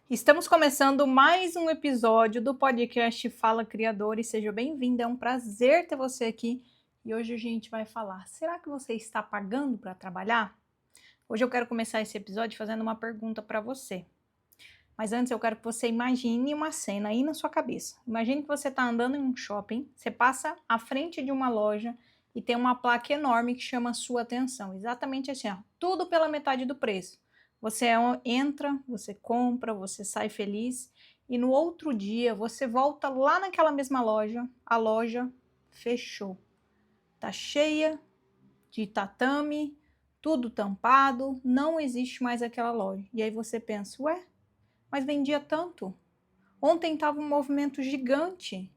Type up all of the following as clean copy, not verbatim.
Estamos começando mais um episódio do podcast Fala Criador e seja bem-vindo, é um prazer ter você aqui e hoje a gente vai falar, será que você está pagando para trabalhar? Hoje eu quero começar esse episódio fazendo uma pergunta para você, mas antes eu quero que você imagine uma cena aí na sua cabeça. Imagine que você está andando em um shopping, você passa à frente de uma loja e tem uma placa enorme que chama a sua atenção, exatamente assim, ó, tudo pela metade do preço. Você entra, você compra, você sai feliz e no outro dia você volta lá naquela mesma loja, a loja fechou. Tá cheia de tatame, tudo tampado, não existe mais aquela loja. E aí você pensa, ué, mas vendia tanto? Ontem estava um movimento gigante.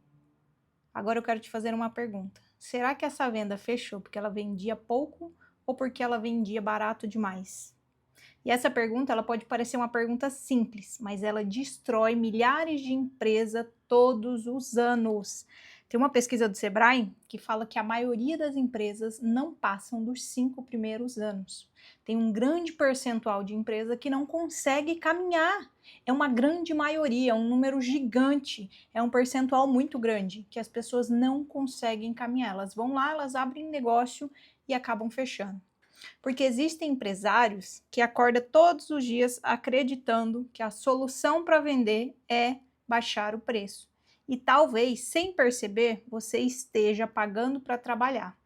Agora eu quero te fazer uma pergunta. Será que essa venda fechou porque ela vendia pouco ou porque ela vendia barato demais? E essa pergunta, ela pode parecer uma pergunta simples, mas ela destrói milhares de empresas todos os anos. Tem uma pesquisa do Sebrae que fala que a maioria das empresas não passam dos 5 primeiros anos. Tem um grande percentual de empresa que não consegue caminhar. É uma grande maioria, um número gigante, é um percentual muito grande que as pessoas não conseguem caminhar. Elas vão lá, elas abrem negócio e acabam fechando. Porque existem empresários que acordam todos os dias acreditando que a solução para vender é baixar o preço. E talvez, sem perceber, você esteja pagando para trabalhar.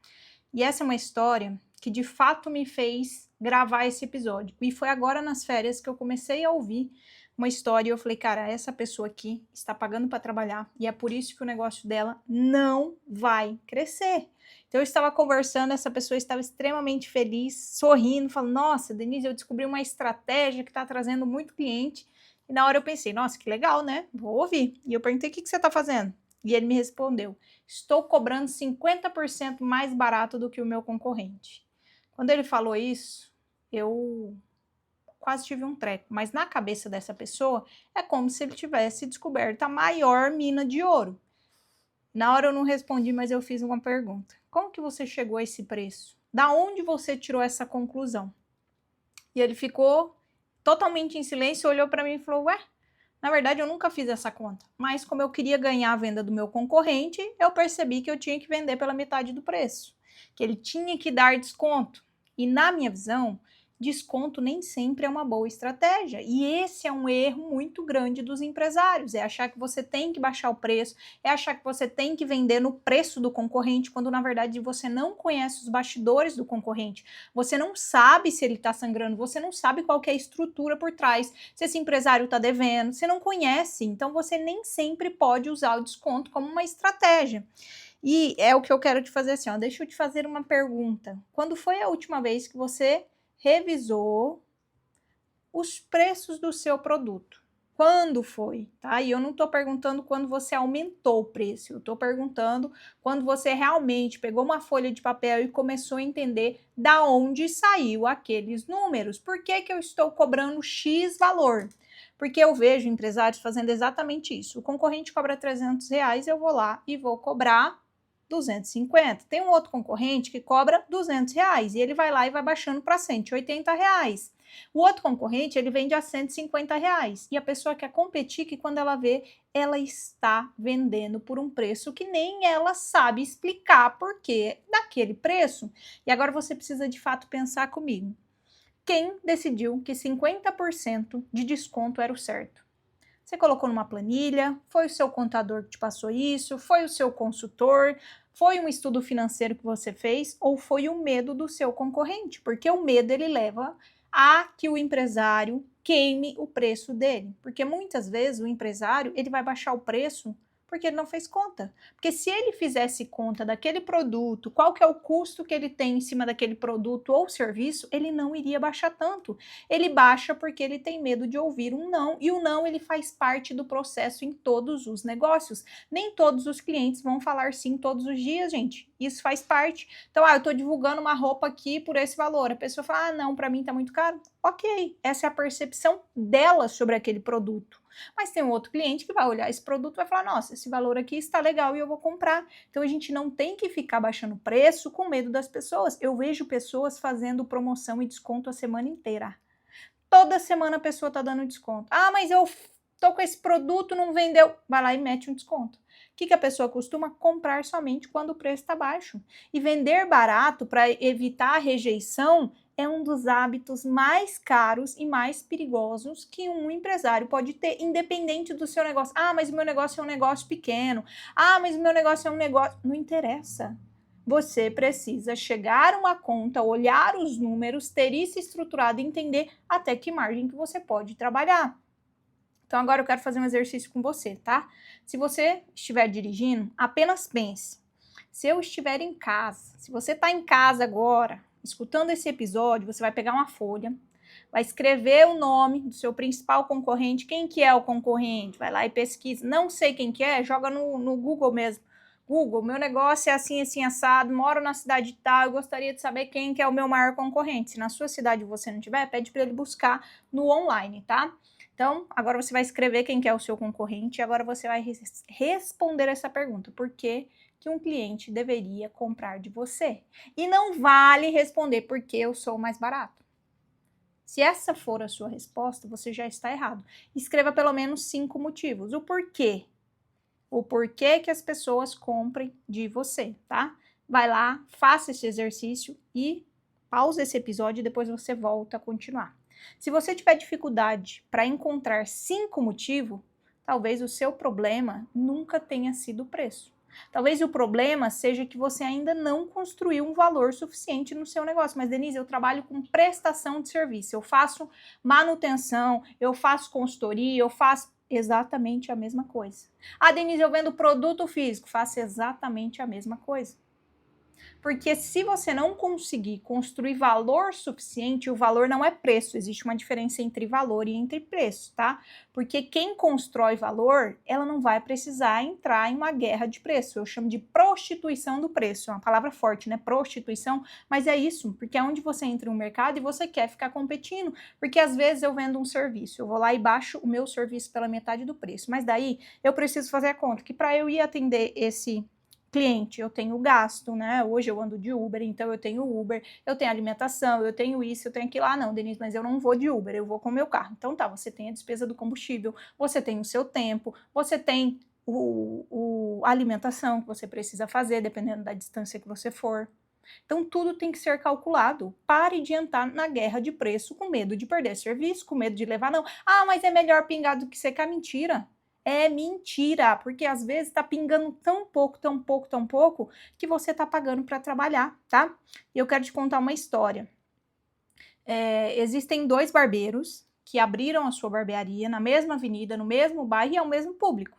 E essa é uma história que de fato me fez gravar esse episódio. E foi agora nas férias que eu comecei a ouvir uma história e eu falei, cara, essa pessoa aqui está pagando para trabalhar e é por isso que o negócio dela não vai crescer. Então eu estava conversando, essa pessoa estava extremamente feliz, sorrindo, falando, nossa, Denise, eu descobri uma estratégia que está trazendo muito cliente. E na hora eu pensei, nossa, que legal, né? Vou ouvir. E eu perguntei, o que você está fazendo? E ele me respondeu, estou cobrando 50% mais barato do que o meu concorrente. Quando ele falou isso, eu quase tive um treco, mas na cabeça dessa pessoa é como se ele tivesse descoberto a maior mina de ouro. Na hora eu não respondi, mas eu fiz uma pergunta. Como que você chegou a esse preço? Da onde você tirou essa conclusão? E ele ficou totalmente em silêncio, olhou para mim e falou, ué, na verdade eu nunca fiz essa conta, mas como eu queria ganhar a venda do meu concorrente, eu percebi que eu tinha que vender pela metade do preço, que ele tinha que dar desconto. E na minha visão, desconto nem sempre é uma boa estratégia. E esse é um erro muito grande dos empresários, é achar que você tem que baixar o preço, é achar que você tem que vender no preço do concorrente, quando na verdade você não conhece os bastidores do concorrente, você não sabe se ele está sangrando, você não sabe qual que é a estrutura por trás, se esse empresário está devendo, você não conhece, então você nem sempre pode usar o desconto como uma estratégia. E é o que eu quero te fazer assim, ó, deixa eu te fazer uma pergunta. Quando foi a última vez que você revisou os preços do seu produto? Quando foi, tá? E eu não estou perguntando quando você aumentou o preço, eu estou perguntando quando você realmente pegou uma folha de papel e começou a entender da onde saiu aqueles números. Por que que eu estou cobrando X valor? Porque eu vejo empresários fazendo exatamente isso. O concorrente cobra R$ 300, eu vou lá e vou cobrar 250. Tem um outro concorrente que cobra R$ 200 e ele vai lá e vai baixando para R$ 180. O outro concorrente, ele vende a R$ 150 e a pessoa quer competir que quando ela vê, ela está vendendo por um preço que nem ela sabe explicar por que daquele preço. E agora você precisa de fato pensar comigo. Quem decidiu que 50% de desconto era o certo? Você colocou numa planilha? Foi o seu contador que te passou isso? Foi o seu consultor? Foi um estudo financeiro que você fez? Ou foi o medo do seu concorrente? Porque o medo ele leva a que o empresário queime o preço dele. Porque muitas vezes o empresário ele vai baixar o preço porque ele não fez conta. Porque se ele fizesse conta daquele produto, qual que é o custo que ele tem em cima daquele produto ou serviço, ele não iria baixar tanto. Ele baixa porque ele tem medo de ouvir um não, e o não ele faz parte do processo em todos os negócios. Nem todos os clientes vão falar sim todos os dias, gente. Isso faz parte. Então, eu estou divulgando uma roupa aqui por esse valor. A pessoa fala, não, para mim está muito caro. Ok, essa é a percepção dela sobre aquele produto. Mas tem um outro cliente que vai olhar esse produto e vai falar, nossa, esse valor aqui está legal e eu vou comprar. Então a gente não tem que ficar baixando preço com medo das pessoas. Eu vejo pessoas fazendo promoção e desconto a semana inteira. Toda semana a pessoa está dando desconto. Ah, mas eu Tô com esse produto, não vendeu, vai lá e mete um desconto. O que a pessoa costuma? Comprar somente quando o preço está baixo. E vender barato para evitar a rejeição é um dos hábitos mais caros e mais perigosos que um empresário pode ter, independente do seu negócio. Ah, mas o meu negócio é um negócio pequeno. Ah, mas o meu negócio é um negócio... Não interessa. Você precisa chegar a uma conta, olhar os números, ter isso estruturado e entender até que margem que você pode trabalhar. Então agora eu quero fazer um exercício com você, tá? Se você estiver dirigindo, apenas pense. Se eu estiver em casa, se você está em casa agora, escutando esse episódio, você vai pegar uma folha, vai escrever o nome do seu principal concorrente, quem que é o concorrente, vai lá e pesquisa, não sei quem que é, joga no Google mesmo. Google, meu negócio é assim, assim, assado, moro na cidade tal, eu gostaria de saber quem que é o meu maior concorrente. Se na sua cidade você não tiver, pede para ele buscar no online, tá? Então, agora você vai escrever quem que é o seu concorrente e agora você vai responder essa pergunta. Por que que um cliente deveria comprar de você? E não vale responder porque eu sou mais barato. Se essa for a sua resposta, você já está errado. Escreva pelo menos 5 motivos. O porquê. O porquê que as pessoas comprem de você, tá? Vai lá, faça esse exercício e pausa esse episódio e depois você volta a continuar. Se você tiver dificuldade para encontrar 5 motivos, talvez o seu problema nunca tenha sido o preço. Talvez o problema seja que você ainda não construiu um valor suficiente no seu negócio. Mas, Denise, eu trabalho com prestação de serviço, eu faço manutenção, eu faço consultoria, eu faço exatamente a mesma coisa. Ah, Denise, eu vendo produto físico, faço exatamente a mesma coisa. Porque se você não conseguir construir valor suficiente, o valor não é preço, existe uma diferença entre valor e entre preço, tá? Porque quem constrói valor, ela não vai precisar entrar em uma guerra de preço. Eu chamo de prostituição do preço, é uma palavra forte, né? Prostituição, mas é isso, porque é onde você entra no mercado e você quer ficar competindo, porque às vezes eu vendo um serviço, eu vou lá e baixo o meu serviço pela metade do preço, mas daí eu preciso fazer a conta, que para eu ir atender esse cliente, eu tenho gasto, né? Hoje eu ando de Uber, então eu tenho Uber, eu tenho alimentação, eu tenho isso, eu tenho aquilo. Ah, não, Denise, mas eu não vou de Uber, eu vou com o meu carro. Então tá, você tem a despesa do combustível, você tem o seu tempo, você tem a alimentação que você precisa fazer, dependendo da distância que você for. Então tudo tem que ser calculado. Pare de entrar na guerra de preço com medo de perder serviço, com medo de levar não. Ah, mas é melhor pingar do que secar. Mentira. É mentira, porque às vezes está pingando tão pouco, tão pouco, tão pouco, que você está pagando para trabalhar, tá? E eu quero te contar uma história. Existem 2 barbeiros que abriram a sua barbearia na mesma avenida, no mesmo bairro e ao mesmo público.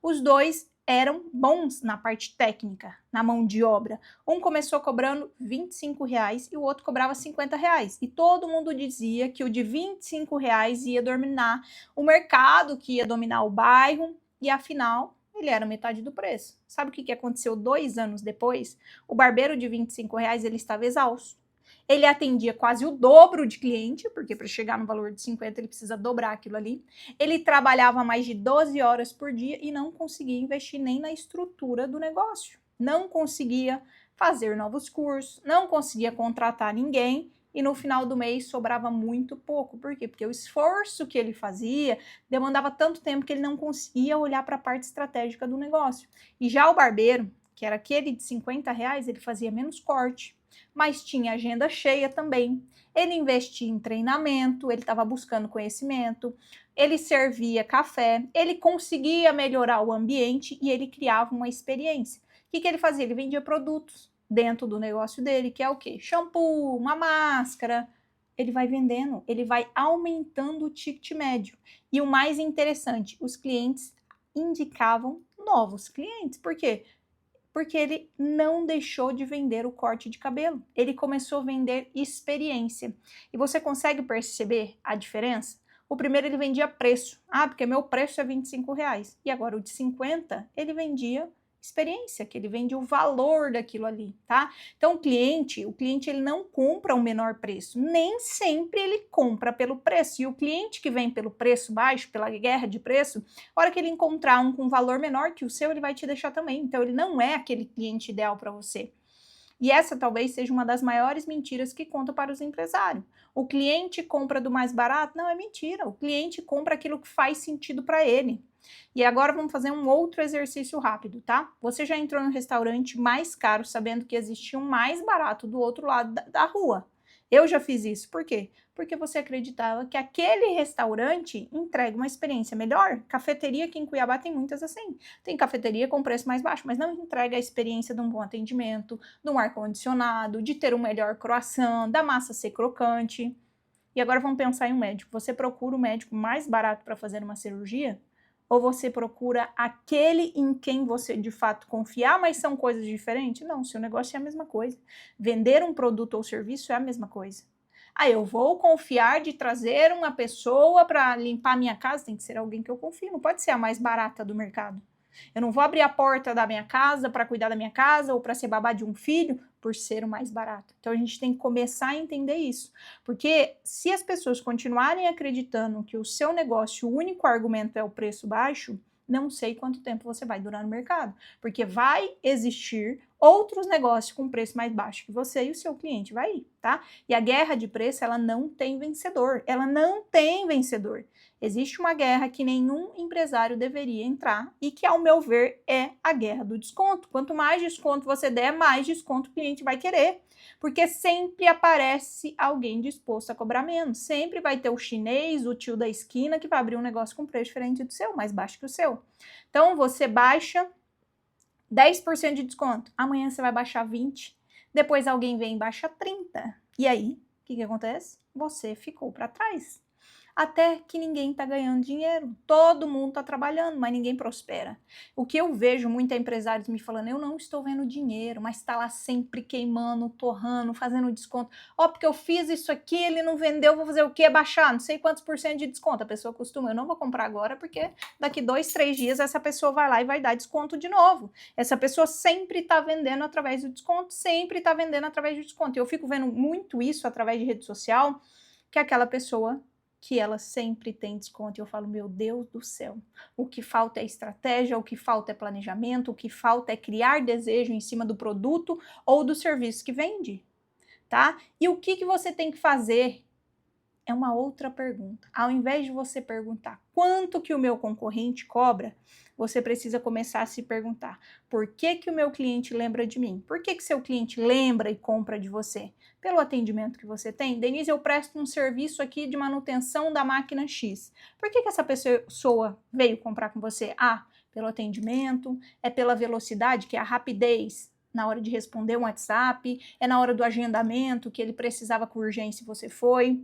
Os 2 eram bons na parte técnica, na mão de obra. Um começou cobrando R$25 e o outro cobrava R$50. E todo mundo dizia que o de R$25 ia dominar o mercado, que ia dominar o bairro, e afinal ele era metade do preço. Sabe o que aconteceu 2 anos depois? O barbeiro de R$25 ele estava exausto. Ele atendia quase o dobro de cliente, porque para chegar no valor de 50 ele precisa dobrar aquilo ali. Ele trabalhava mais de 12 horas por dia e não conseguia investir nem na estrutura do negócio. Não conseguia fazer novos cursos, não conseguia contratar ninguém e no final do mês sobrava muito pouco. Por quê? Porque o esforço que ele fazia demandava tanto tempo que ele não conseguia olhar para a parte estratégica do negócio. E já o barbeiro, que era aquele de R$50, ele fazia menos corte, mas tinha agenda cheia também. Ele investia em treinamento, ele estava buscando conhecimento, ele servia café, ele conseguia melhorar o ambiente e ele criava uma experiência. O que ele fazia? Ele vendia produtos dentro do negócio dele, que é o quê? Shampoo, uma máscara. Ele vai vendendo, ele vai aumentando o ticket médio. E o mais interessante, os clientes indicavam novos clientes. Por quê? Porque ele não deixou de vender o corte de cabelo. Ele começou a vender experiência. E você consegue perceber a diferença? O primeiro ele vendia preço. Ah, porque meu preço é R$25. E agora o de 50, ele vendia experiência, que ele vende o valor daquilo ali, tá? Então o cliente ele não compra o menor preço, nem sempre ele compra pelo preço. E o cliente que vem pelo preço baixo, pela guerra de preço, a hora que ele encontrar um com valor menor que o seu, ele vai te deixar também. Então ele não é aquele cliente ideal para você. E essa talvez seja uma das maiores mentiras que conta para os empresários. O cliente compra do mais barato? Não, é mentira. O cliente compra aquilo que faz sentido para ele. E agora vamos fazer um outro exercício rápido, tá? Você já entrou em um restaurante mais caro sabendo que existia um mais barato do outro lado da rua? Eu já fiz isso. Por quê? Porque você acreditava que aquele restaurante entrega uma experiência melhor. Cafeteria aqui em Cuiabá tem muitas assim. Tem cafeteria com preço mais baixo, mas não entrega a experiência de um bom atendimento, de um ar-condicionado, de ter um melhor croissant, da massa ser crocante. E agora vamos pensar em um médico. Você procura o médico mais barato para fazer uma cirurgia? Ou você procura aquele em quem você de fato confiar, mas são coisas diferentes? Não, seu negócio é a mesma coisa. Vender um produto ou serviço é a mesma coisa. Ah, eu vou confiar de trazer uma pessoa para limpar a minha casa, tem que ser alguém que eu confio, não pode ser a mais barata do mercado. Eu não vou abrir a porta da minha casa para cuidar da minha casa ou para ser babá de um filho por ser o mais barato. Então a gente tem que começar a entender isso. Porque se as pessoas continuarem acreditando que o seu negócio, o único argumento é o preço baixo, não sei quanto tempo você vai durar no mercado. Porque vai existir outros negócios com preço mais baixo que você e o seu cliente vai ir, tá? E a guerra de preço, ela não tem vencedor. Ela não tem vencedor. Existe uma guerra que nenhum empresário deveria entrar e que, ao meu ver, é a guerra do desconto. Quanto mais desconto você der, mais desconto o cliente vai querer. Porque sempre aparece alguém disposto a cobrar menos. Sempre vai ter o chinês, o tio da esquina, que vai abrir um negócio com preço diferente do seu, mais baixo que o seu. Então, você baixa 10% de desconto. Amanhã você vai baixar 20%. Depois alguém vem e baixa 30%. E aí, o que acontece? Você ficou para trás. Até que ninguém está ganhando dinheiro. Todo mundo está trabalhando, mas ninguém prospera. O que eu vejo muitos empresários me falando, eu não estou vendo dinheiro, mas está lá sempre queimando, torrando, fazendo desconto. Ó, porque eu fiz isso aqui, ele não vendeu, vou fazer o quê? Baixar, não sei quantos por cento de desconto. A pessoa costuma, eu não vou comprar agora, porque daqui 2, 3 dias essa pessoa vai lá e vai dar desconto de novo. Essa pessoa sempre está vendendo através do desconto, sempre está vendendo através do desconto. E eu fico vendo muito isso através de rede social, que aquela pessoa que ela sempre tem desconto. E eu falo, meu Deus do céu, o que falta é estratégia, o que falta é planejamento, o que falta é criar desejo em cima do produto ou do serviço que vende, tá? E o que você tem que fazer é uma outra pergunta. Ao invés de você perguntar quanto que o meu concorrente cobra, você precisa começar a se perguntar por que o meu cliente lembra de mim? Por que seu cliente lembra e compra de você? Pelo atendimento que você tem? Denise, eu presto um serviço aqui de manutenção da máquina X. Por que essa pessoa veio comprar com você? Ah, pelo atendimento, é pela velocidade, que é a rapidez na hora de responder um WhatsApp, é na hora do agendamento, que ele precisava com urgência e você foi.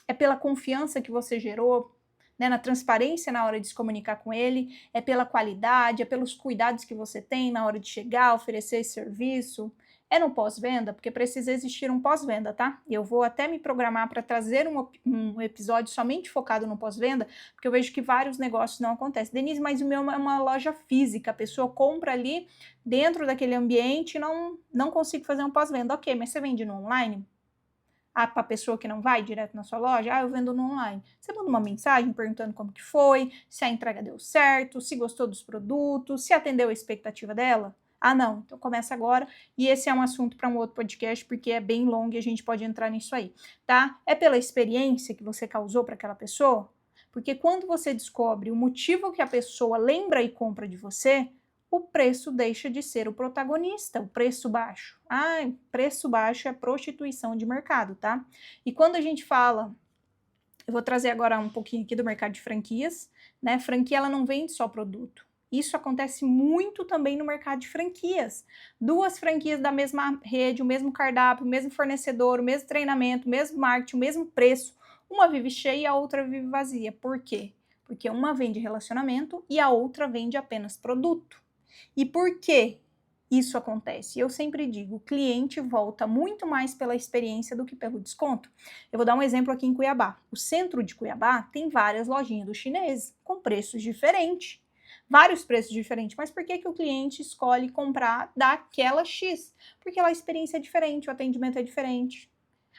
É pela confiança que você gerou, né, na transparência na hora de se comunicar com ele, é pela qualidade, é pelos cuidados que você tem na hora de chegar, oferecer esse serviço. É no pós-venda, porque precisa existir um pós-venda, tá? E eu vou até me programar para trazer um episódio somente focado no pós-venda, porque eu vejo que vários negócios não acontecem. Denise, mas o meu é uma loja física, a pessoa compra ali dentro daquele ambiente e não consigo fazer um pós-venda. Ok, mas você vende no online? Para a pessoa que não vai direto na sua loja, eu vendo no online. Você manda uma mensagem perguntando como que foi, se a entrega deu certo, se gostou dos produtos, se atendeu a expectativa dela. Ah, não, então começa agora. E esse é um assunto para um outro podcast, porque é bem longo e a gente pode entrar nisso aí, tá? É pela experiência que você causou para aquela pessoa? Porque quando você descobre o motivo que a pessoa lembra e compra de você, o preço deixa de ser o protagonista, o preço baixo. Ah, preço baixo é prostituição de mercado, tá? E quando a gente fala, eu vou trazer agora um pouquinho aqui do mercado de franquias, né? Franquia, ela não vende só produto. Isso acontece muito também no mercado de franquias. 2 franquias da mesma rede, o mesmo cardápio, o mesmo fornecedor, o mesmo treinamento, o mesmo marketing, o mesmo preço. Uma vive cheia e a outra vive vazia. Por quê? Porque uma vende relacionamento e a outra vende apenas produto. E por que isso acontece? Eu sempre digo, o cliente volta muito mais pela experiência do que pelo desconto. Eu vou dar um exemplo aqui em Cuiabá. O centro de Cuiabá tem várias lojinhas dos chineses, com preços diferentes. Vários preços diferentes, mas por que o cliente escolhe comprar daquela X? Porque lá a experiência é diferente, o atendimento é diferente.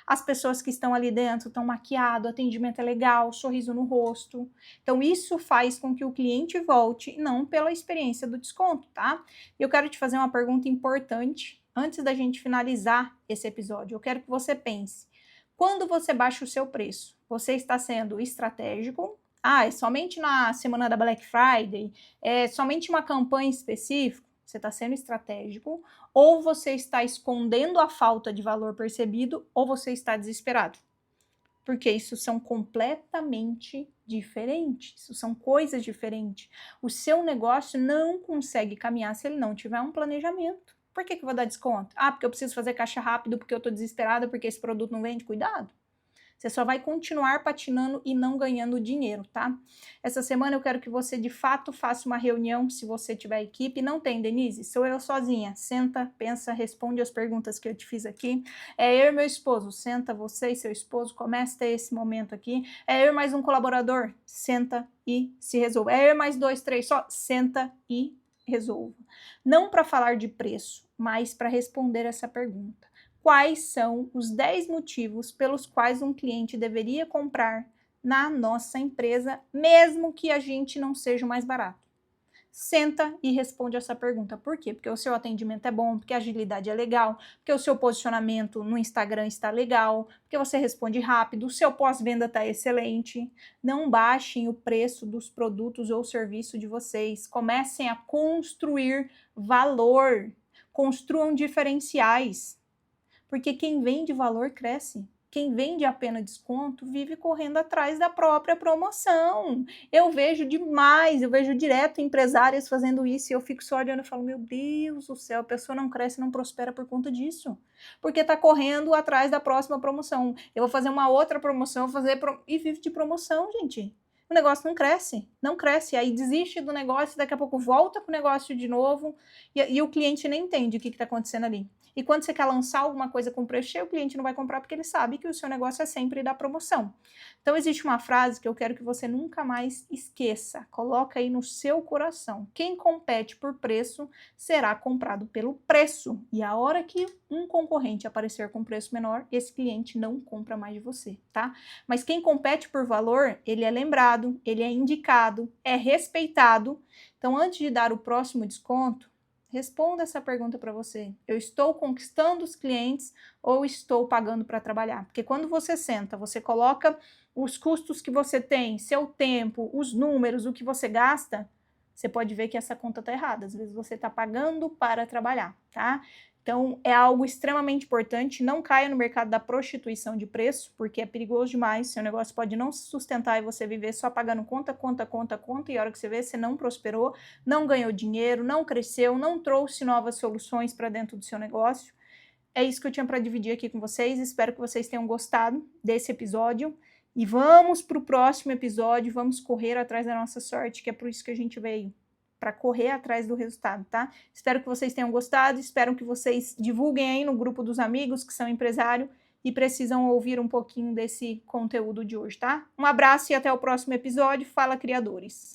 As pessoas que estão ali dentro estão maquiadas, o atendimento é legal, sorriso no rosto. Então, isso faz com que o cliente volte, não pela experiência do desconto, tá? Eu quero te fazer uma pergunta importante, antes da gente finalizar esse episódio, eu quero que você pense, quando você baixa o seu preço, você está sendo estratégico? É somente na semana da Black Friday? É somente uma campanha específica? Você está sendo estratégico? Ou você está escondendo a falta de valor percebido? Ou você está desesperado? Porque isso são completamente diferentes, isso são coisas diferentes. O seu negócio não consegue caminhar se ele não tiver um planejamento. Por que eu vou dar desconto? Porque eu preciso fazer caixa rápido, porque eu estou desesperada, porque esse produto não vende? Cuidado. Você só vai continuar patinando e não ganhando dinheiro, tá? Essa semana eu quero que você, de fato, faça uma reunião, se você tiver equipe. Não tem, Denise? Sou eu sozinha. Senta, pensa, responde as perguntas que eu te fiz aqui. É eu e meu esposo. Senta você e seu esposo, começa a ter esse momento aqui. É eu e mais um colaborador. Senta e se resolva. É eu e mais 2, 3 só. Senta e resolva. Não para falar de preço, mas para responder essa pergunta. Quais são os 10 motivos pelos quais um cliente deveria comprar na nossa empresa, mesmo que a gente não seja o mais barato? Senta e responde essa pergunta. Por quê? Porque o seu atendimento é bom, porque a agilidade é legal, porque o seu posicionamento no Instagram está legal, porque você responde rápido, o seu pós-venda está excelente. Não baixem o preço dos produtos ou serviço de vocês. Comecem a construir valor. Construam diferenciais. Porque quem vende valor cresce. Quem vende apenas desconto vive correndo atrás da própria promoção. Eu vejo demais, eu vejo direto empresárias fazendo isso e eu fico só olhando e falo, meu Deus do céu, a pessoa não cresce, não prospera por conta disso. Porque está correndo atrás da próxima promoção. Eu vou fazer uma outra promoção, e vive de promoção, gente. O negócio não cresce, não cresce. Aí desiste do negócio, daqui a pouco volta com o negócio de novo e o cliente nem entende o que está acontecendo ali. E quando você quer lançar alguma coisa com preço cheio, o cliente não vai comprar porque ele sabe que o seu negócio é sempre da promoção. Então existe uma frase que eu quero que você nunca mais esqueça. Coloca aí no seu coração. Quem compete por preço será comprado pelo preço. E a hora que um concorrente aparecer com preço menor, esse cliente não compra mais de você, tá? Mas quem compete por valor, ele é lembrado, ele é indicado, é respeitado. Então antes de dar o próximo desconto, responda essa pergunta para você. Eu estou conquistando os clientes ou estou pagando para trabalhar? Porque quando você senta, você coloca os custos que você tem, seu tempo, os números, o que você gasta, você pode ver que essa conta está errada. Às vezes você está pagando para trabalhar, tá? Então, é algo extremamente importante. Não caia no mercado da prostituição de preço, porque é perigoso demais. Seu negócio pode não se sustentar e você viver só pagando conta, e a hora que você vê, você não prosperou, não ganhou dinheiro, não cresceu, não trouxe novas soluções para dentro do seu negócio. É isso que eu tinha para dividir aqui com vocês. Espero que vocês tenham gostado desse episódio. E vamos para o próximo episódio, vamos correr atrás da nossa sorte, que é por isso que a gente veio, para correr atrás do resultado, tá? Espero que vocês tenham gostado, espero que vocês divulguem aí no grupo dos amigos que são empresários e precisam ouvir um pouquinho desse conteúdo de hoje, tá? Um abraço e até o próximo episódio. Fala, criadores!